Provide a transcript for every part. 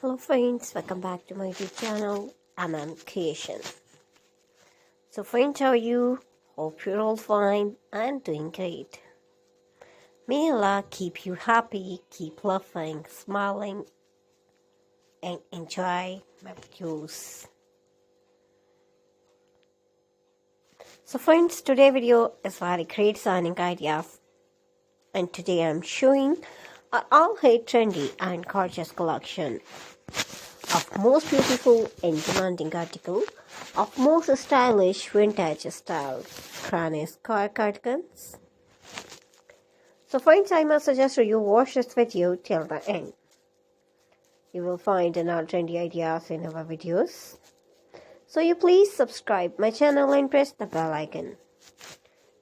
Hello friends, welcome back to my YouTube channel Creation. So friends, how are you? Hope you're all fine and doing great. May Allah keep you happy, keep laughing, smiling and enjoy my videos. So friends, today's video is very great designing ideas, and today I'm showing an all-hate trendy and gorgeous collection of most beautiful and demanding article of most stylish vintage style crochet cardigans. So friends, I must suggest you watch this video till the end. You will find another trendy ideas in our videos. So you please subscribe my channel and press the bell icon.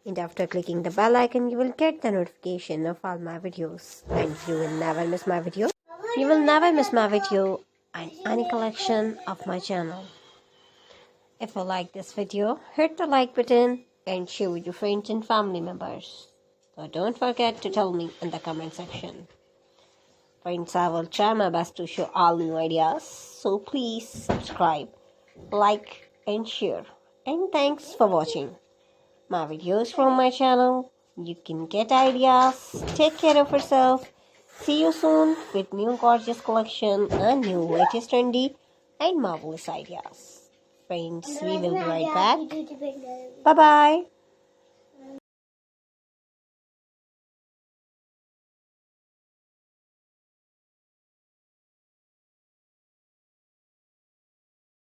And after clicking the bell icon, you will get the notification of all my videos, and you will never miss my video. You will never miss my video and any collection of my channel. If you like this video, hit the like button and share with your friends and family members. So don't forget to tell me in the comment section. Friends, I will try my best to show all new ideas. So please subscribe, like and share. And thanks for watching my videos from my channel. You can get ideas. Take care of yourself. See you soon with new gorgeous collection and new latest trendy and marvelous ideas. Friends, we will be right back. Bye bye.